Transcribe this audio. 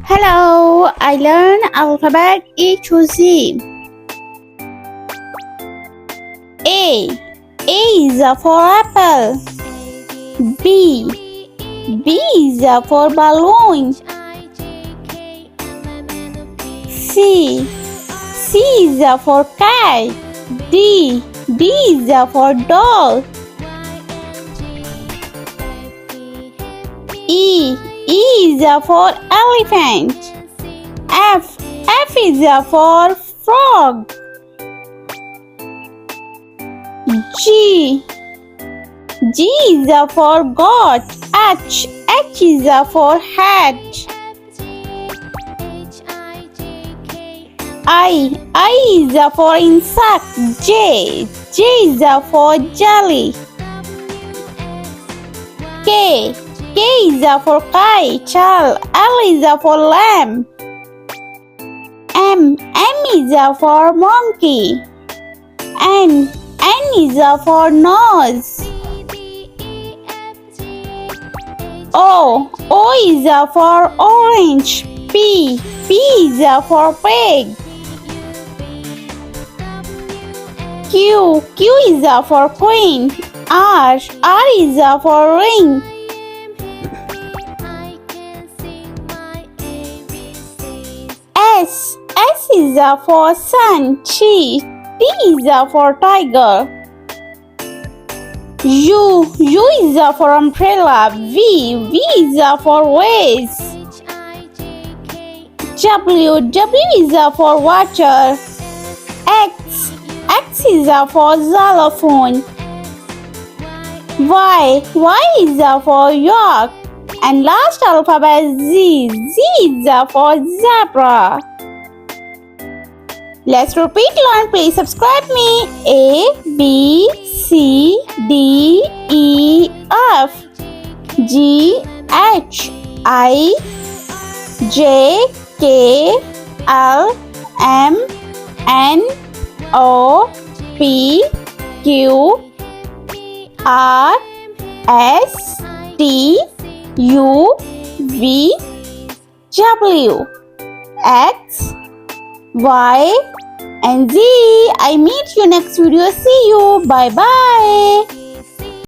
Hello, I learn alphabet A to Z. A. A is for apple. B. B is for balloon. C. C is for cat. D. D is for doll. E. E is for elephant. F. F is for frog. G. G is for goat. H. H is for hat. I is for insect. J. J is for jelly. K. K is for kite. L is for lamb. M is for monkey. N is for nose. O is for orange. P is for pig. Q is for queen. R is for ring. S is for sun. T is for tiger. U is for umbrella. V is for vase. W is for water. X is for xylophone. Y is for yak. And last alphabet Z is for zebra. Let's repeat, learn, please subscribe me. A, B, C, D, E, F, G, H, I, J, K, L, M, N, O, P, Q, R, S, T, U, V, W, X, Y, and Z. I meet you next video. See you. Bye bye.